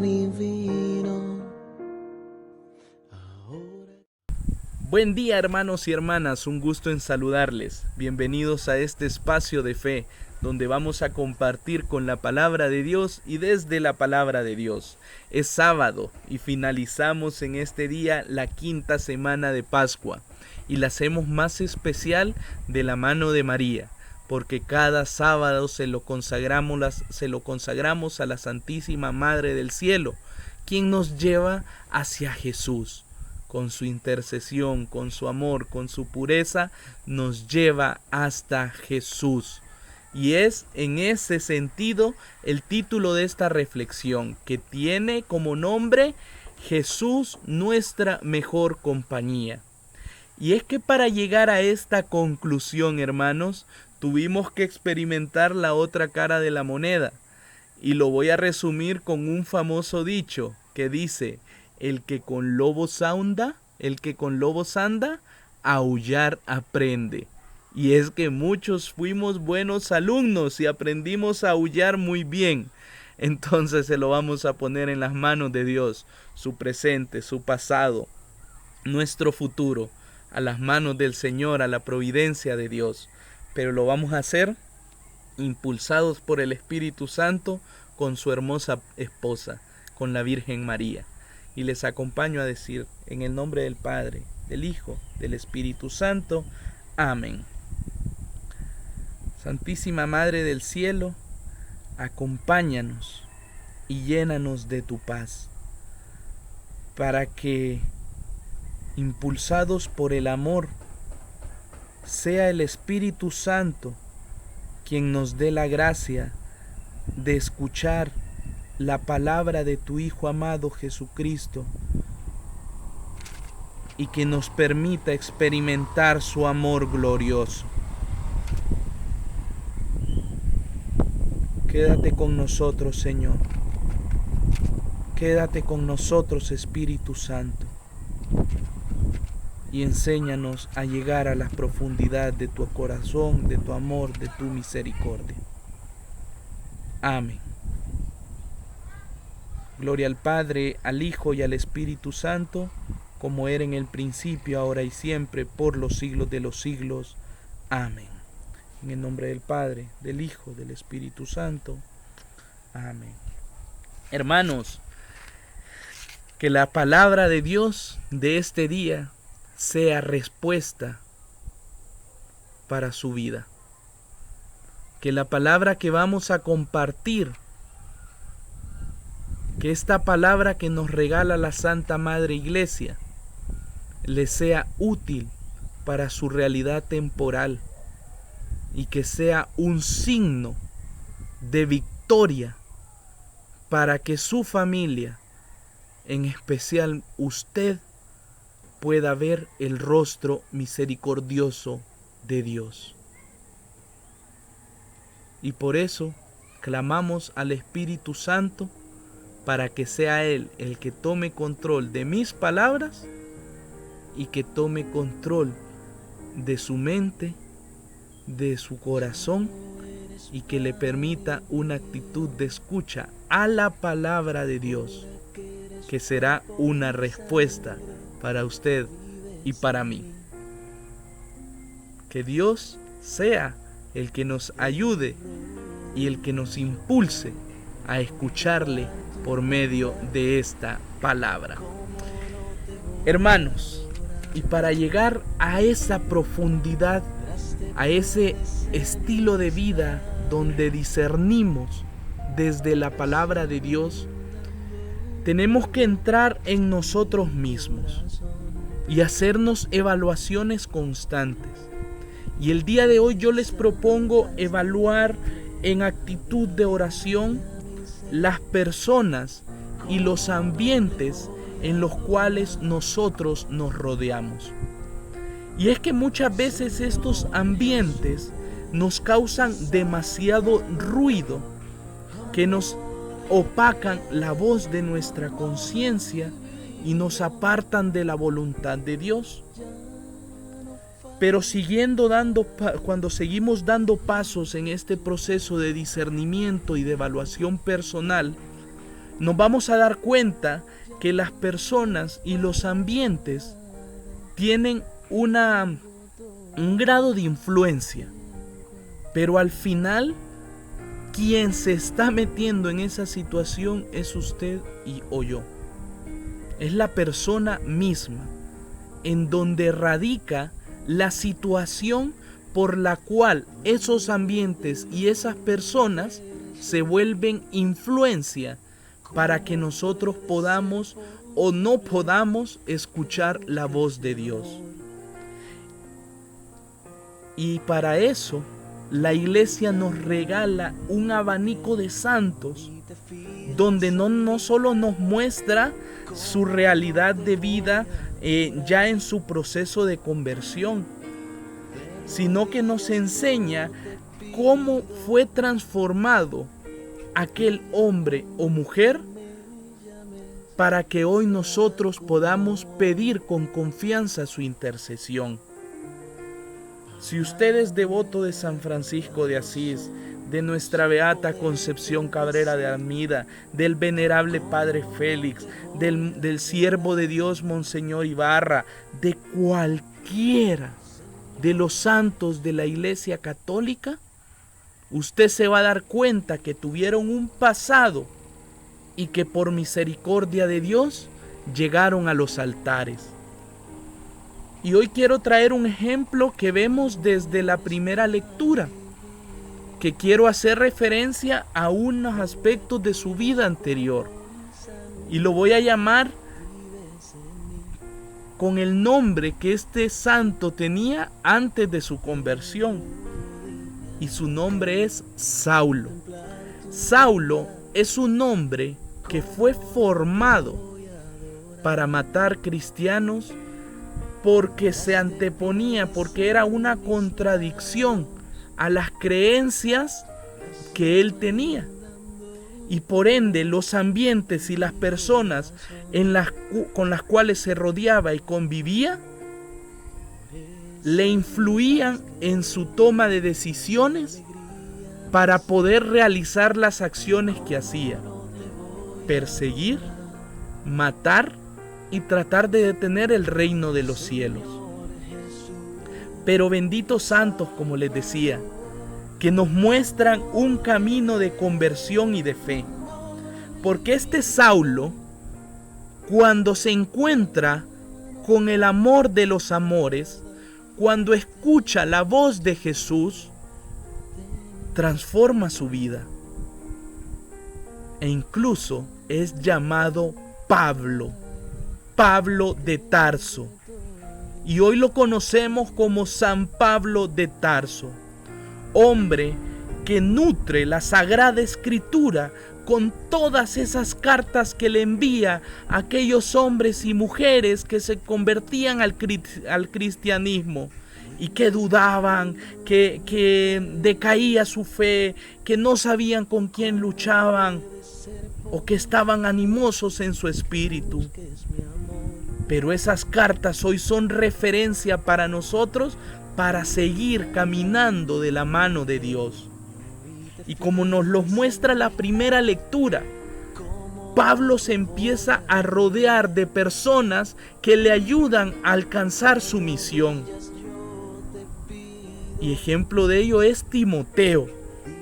pan y vino. Buen día, hermanos y hermanas, un gusto en saludarles. Bienvenidos a este espacio de fe, donde vamos a compartir con la palabra de Dios y desde la palabra de Dios. Es sábado y finalizamos en este día la quinta semana de Pascua y la hacemos más especial de la mano de María, porque cada sábado se lo consagramos a la Santísima Madre del Cielo, quien nos lleva hacia Jesús. Con su intercesión, con su amor, con su pureza, nos lleva hasta Jesús. Y es en ese sentido el título de esta reflexión, que tiene como nombre Jesús, nuestra mejor compañía. Y es que para llegar a esta conclusión, hermanos, tuvimos que experimentar la otra cara de la moneda. Y lo voy a resumir con un famoso dicho que dice: el que con lobos anda, aullar aprende. Y es que muchos fuimos buenos alumnos y aprendimos a aullar muy bien. Entonces se lo vamos a poner en las manos de Dios, su presente, su pasado, nuestro futuro, a las manos del Señor, a la providencia de Dios. Pero lo vamos a hacer impulsados por el Espíritu Santo con su hermosa esposa, con la Virgen María. Y les acompaño a decir, en el nombre del Padre, del Hijo, del Espíritu Santo. Amén. Santísima Madre del Cielo, acompáñanos y llénanos de tu paz, para que, impulsados por el amor, sea el Espíritu Santo quien nos dé la gracia de escuchar la palabra de tu Hijo amado Jesucristo y que nos permita experimentar su amor glorioso. Quédate con nosotros, Señor. Quédate con nosotros, Espíritu Santo, y enséñanos a llegar a la profundidad de tu corazón, de tu amor, de tu misericordia. Amén. Gloria al Padre, al Hijo y al Espíritu Santo, como era en el principio, ahora y siempre, por los siglos de los siglos. Amén. En el nombre del Padre, del Hijo, del Espíritu Santo. Amén. Hermanos, que la palabra de Dios de este día sea respuesta para su vida. Que la palabra que vamos a compartir, que esta palabra que nos regala la Santa Madre Iglesia, le sea útil para su realidad temporal y que sea un signo de victoria para que su familia, en especial usted, pueda ver el rostro misericordioso de Dios. Y por eso clamamos al Espíritu Santo para que sea Él el que tome control de mis palabras y que tome control de su mente, de su corazón, y que le permita una actitud de escucha a la palabra de Dios, que será una respuesta para usted y para mí. Que Dios sea el que nos ayude y el que nos impulse a escucharle por medio de esta palabra. Hermanos, y para llegar a esa profundidad, a ese estilo de vida donde discernimos desde la palabra de Dios, tenemos que entrar en nosotros mismos y hacernos evaluaciones constantes. Y el día de hoy yo les propongo evaluar en actitud de oración las personas y los ambientes en los cuales nosotros nos rodeamos. Y es que muchas veces estos ambientes nos causan demasiado ruido, que nos opacan la voz de nuestra conciencia y nos apartan de la voluntad de Dios. Pero cuando seguimos dando pasos en este proceso de discernimiento y de evaluación personal, nos vamos a dar cuenta que las personas y los ambientes tienen un grado de influencia, pero al final quien se está metiendo en esa situación es usted o yo. Es la persona misma en donde radica la situación por la cual esos ambientes y esas personas se vuelven influencia para que nosotros podamos o no podamos escuchar la voz de Dios. Y para eso la iglesia nos regala un abanico de santos donde no solo nos muestra su realidad de vida ya en su proceso de conversión, sino que nos enseña cómo fue transformado aquel hombre o mujer para que hoy nosotros podamos pedir con confianza su intercesión. Si usted es devoto de San Francisco de Asís, de nuestra beata Concepción Cabrera de Armida, del venerable Padre Félix, del siervo de Dios Monseñor Ibarra, de cualquiera de los santos de la Iglesia Católica, usted se va a dar cuenta que tuvieron un pasado y que por misericordia de Dios llegaron a los altares. Y hoy quiero traer un ejemplo que vemos desde la primera lectura, que quiero hacer referencia a unos aspectos de su vida anterior. Y lo voy a llamar con el nombre que este santo tenía antes de su conversión. Y su nombre es Saulo. Saulo es un hombre que fue formado para matar cristianos porque se anteponía, porque era una contradicción a las creencias que él tenía. Y por ende los ambientes y las personas con las cuales se rodeaba y convivía le influían en su toma de decisiones para poder realizar las acciones que hacía: perseguir, matar y tratar de detener el reino de los cielos. Pero benditos santos, como les decía, que nos muestran un camino de conversión y de fe. Porque este Saulo, cuando se encuentra con el amor de los amores, cuando escucha la voz de Jesús, transforma su vida. E incluso es llamado Pablo de Tarso. Y hoy lo conocemos como San Pablo de Tarso, hombre que nutre la Sagrada Escritura con todas esas cartas que le envía a aquellos hombres y mujeres que se convertían al cristianismo y que dudaban, que decaía su fe, que no sabían con quién luchaban o que estaban animosos en su espíritu. Pero esas cartas hoy son referencia para nosotros para seguir caminando de la mano de Dios. Y como nos los muestra la primera lectura, Pablo se empieza a rodear de personas que le ayudan a alcanzar su misión. Y ejemplo de ello es Timoteo,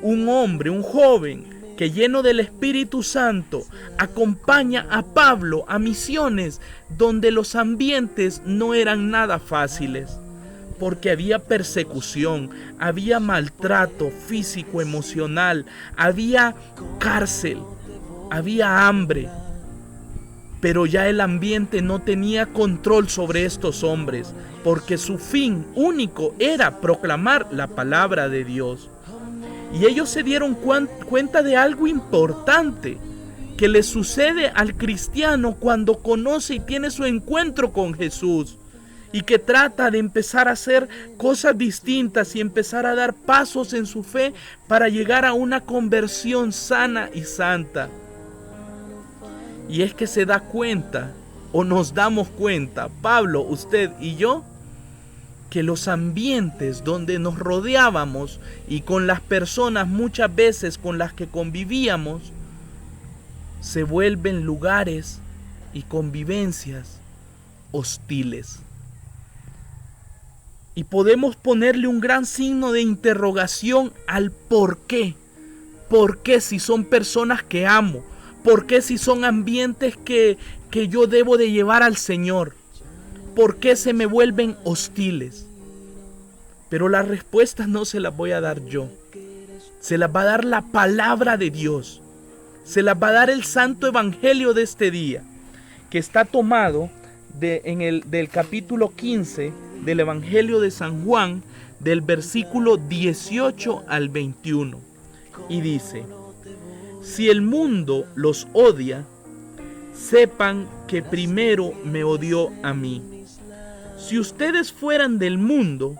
un hombre, un joven, que lleno del Espíritu Santo acompaña a Pablo a misiones donde los ambientes no eran nada fáciles, porque había persecución, había maltrato físico, emocional, había cárcel, había hambre. Pero ya el ambiente no tenía control sobre estos hombres, porque su fin único era proclamar la palabra de Dios. Y ellos se dieron cuenta de algo importante que le sucede al cristiano cuando conoce y tiene su encuentro con Jesús, y que trata de empezar a hacer cosas distintas y empezar a dar pasos en su fe para llegar a una conversión sana y santa. Y es que se da cuenta, o nos damos cuenta, Pablo, usted y yo, que los ambientes donde nos rodeábamos y con las personas muchas veces con las que convivíamos se vuelven lugares y convivencias hostiles. Y podemos ponerle un gran signo de interrogación al por qué. ¿Por qué si son personas que amo? ¿Por qué si son ambientes que yo debo de llevar al Señor? ¿Por qué se me vuelven hostiles? Pero las respuestas no se las voy a dar yo. Se las va a dar la palabra de Dios. Se las va a dar el santo evangelio de este día, que está tomado del capítulo 15 del evangelio de San Juan, del versículo 18 al 21. Y dice: si el mundo los odia, sepan que primero me odió a mí. Si ustedes fueran del mundo,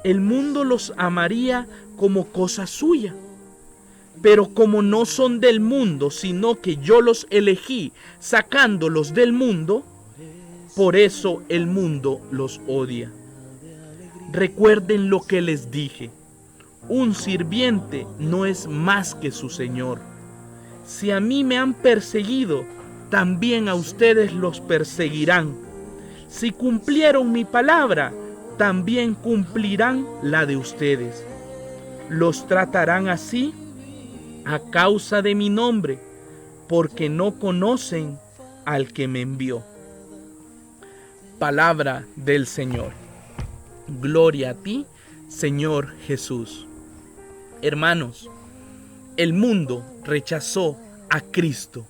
el mundo los amaría como cosa suya. Pero como no son del mundo, sino que yo los elegí sacándolos del mundo, por eso el mundo los odia. Recuerden lo que les dije: un sirviente no es más que su señor. Si a mí me han perseguido, también a ustedes los perseguirán. Si cumplieron mi palabra, también cumplirán la de ustedes. Los tratarán así a causa de mi nombre, porque no conocen al que me envió. Palabra del Señor. Gloria a ti, Señor Jesús. Hermanos, el mundo rechazó a Cristo.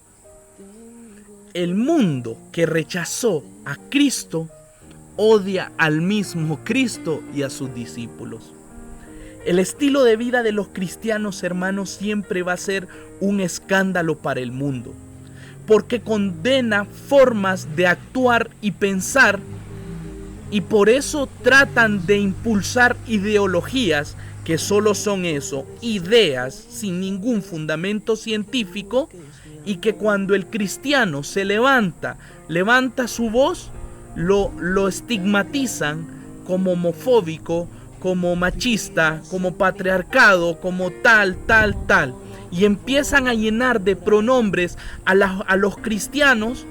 El mundo que rechazó a Cristo odia al mismo Cristo y a sus discípulos. El estilo de vida de los cristianos, hermanos, siempre va a ser un escándalo para el mundo, porque condena formas de actuar y pensar, y por eso tratan de impulsar ideologías que solo son eso, ideas sin ningún fundamento científico, y que cuando el cristiano se levanta su voz, lo estigmatizan como homofóbico, como machista, como patriarcado, como tal, y empiezan a llenar de pronombres a los cristianos,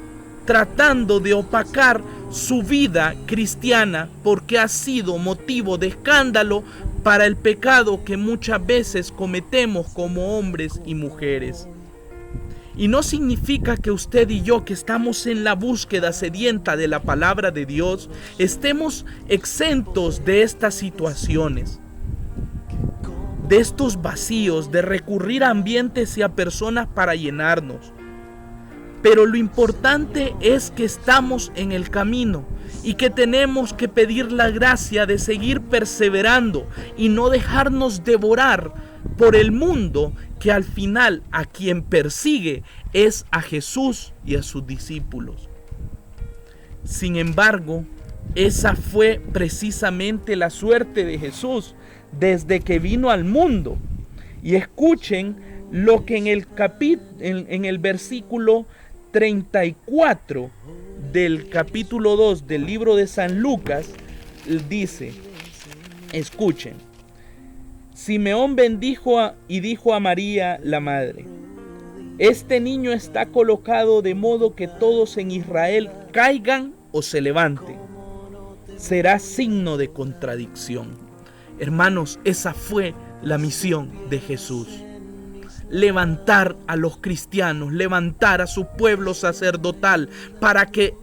tratando de opacar su vida cristiana, porque ha sido motivo de escándalo para el pecado que muchas veces cometemos como hombres y mujeres. Y no significa que usted y yo, que estamos en la búsqueda sedienta de la palabra de Dios, estemos exentos de estas situaciones, de estos vacíos, de recurrir a ambientes y a personas para llenarnos. Pero lo importante es que estamos en el camino y que tenemos que pedir la gracia de seguir perseverando y no dejarnos devorar por el mundo, que al final a quien persigue es a Jesús y a sus discípulos. Sin embargo, esa fue precisamente la suerte de Jesús desde que vino al mundo. Y escuchen lo que en el versículo 34 del capítulo 2 del libro de San Lucas dice. Escuchen: Simeón bendijo y dijo a María la madre: este niño está colocado de modo que todos en Israel caigan o se levanten. Será signo de contradicción. Hermanos, esa fue la misión de Jesús. Levantar a los cristianos, levantar a su pueblo sacerdotal, para que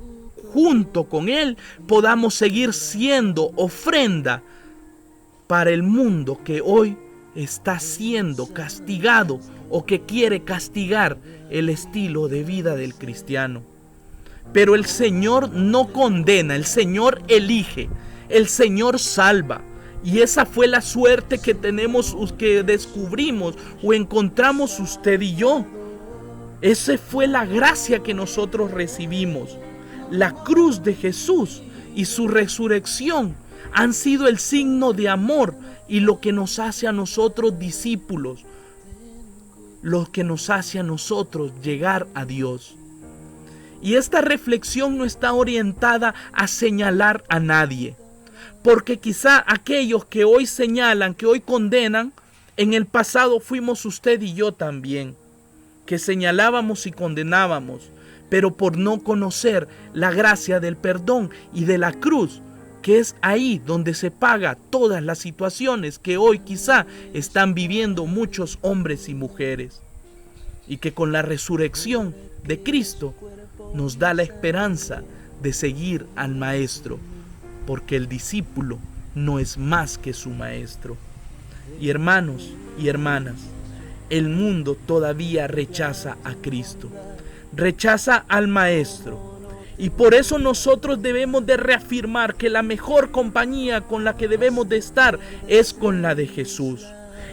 junto con él podamos seguir siendo ofrenda para el mundo que hoy está siendo castigado o que quiere castigar el estilo de vida del cristiano. Pero el Señor no condena, el Señor elige, el Señor salva. Y esa fue la suerte que tenemos, que descubrimos o encontramos usted y yo. Esa fue la gracia que nosotros recibimos. La cruz de Jesús y su resurrección han sido el signo de amor y lo que nos hace a nosotros discípulos, lo que nos hace a nosotros llegar a Dios. Y esta reflexión no está orientada a señalar a nadie, porque quizá aquellos que hoy señalan, que hoy condenan, en el pasado fuimos usted y yo también. que señalábamos y condenábamos, pero por no conocer la gracia del perdón y de la cruz, que es ahí donde se paga todas las situaciones que hoy quizá están viviendo muchos hombres y mujeres. Y que con la resurrección de Cristo nos da la esperanza de seguir al Maestro, porque el discípulo no es más que su Maestro. Y hermanos y hermanas, el mundo todavía rechaza a Cristo, rechaza al Maestro. Y por eso nosotros debemos de reafirmar que la mejor compañía con la que debemos de estar es con la de Jesús.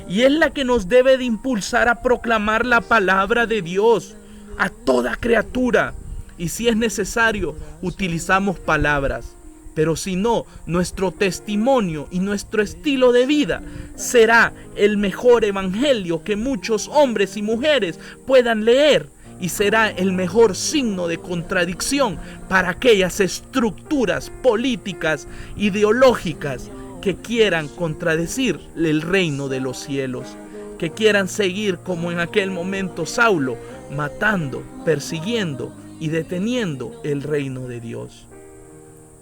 Y es la que nos debe de impulsar a proclamar la palabra de Dios a toda criatura. Y si es necesario, utilizamos palabras. Pero si no, nuestro testimonio y nuestro estilo de vida será el mejor evangelio que muchos hombres y mujeres puedan leer. Y será el mejor signo de contradicción para aquellas estructuras políticas, ideológicas, que quieran contradecir el reino de los cielos, que quieran seguir como en aquel momento Saulo, matando, persiguiendo y deteniendo el reino de Dios.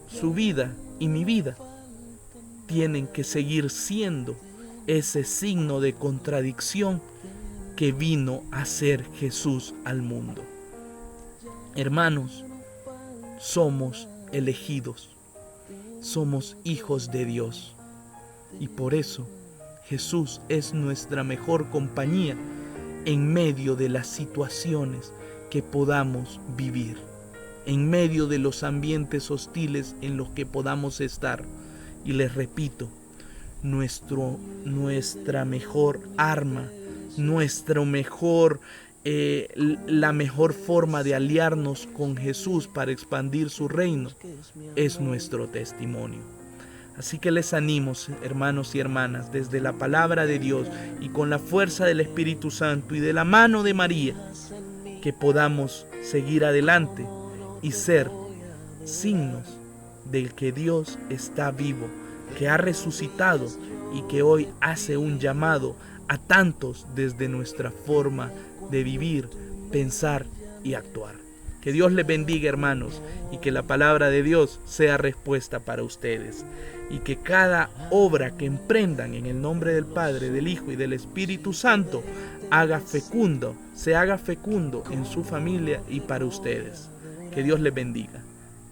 Su vida y mi vida tienen que seguir siendo ese signo de contradicción que vino a ser Jesús al mundo. Hermanos, somos elegidos, somos hijos de Dios, y por eso Jesús es nuestra mejor compañía en medio de las situaciones que podamos vivir, en medio de los ambientes hostiles en los que podamos estar. Y les repito, nuestra mejor arma, la mejor forma de aliarnos con Jesús para expandir su reino es nuestro testimonio. Así que les animo, hermanos y hermanas, desde la palabra de Dios y con la fuerza del Espíritu Santo y de la mano de María, que podamos seguir adelante y ser signos del que Dios está vivo, que ha resucitado y que hoy hace un llamado a tantos desde nuestra forma de vivir, pensar y actuar. Que Dios les bendiga, hermanos, y que la palabra de Dios sea respuesta para ustedes. Y que cada obra que emprendan en el nombre del Padre, del Hijo y del Espíritu Santo se haga fecundo en su familia y para ustedes. Que Dios les bendiga.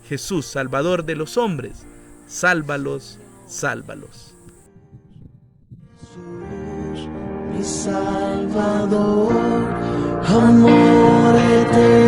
Jesús, Salvador de los hombres, sálvalos, sálvalos. Mi Salvador, amor eterno.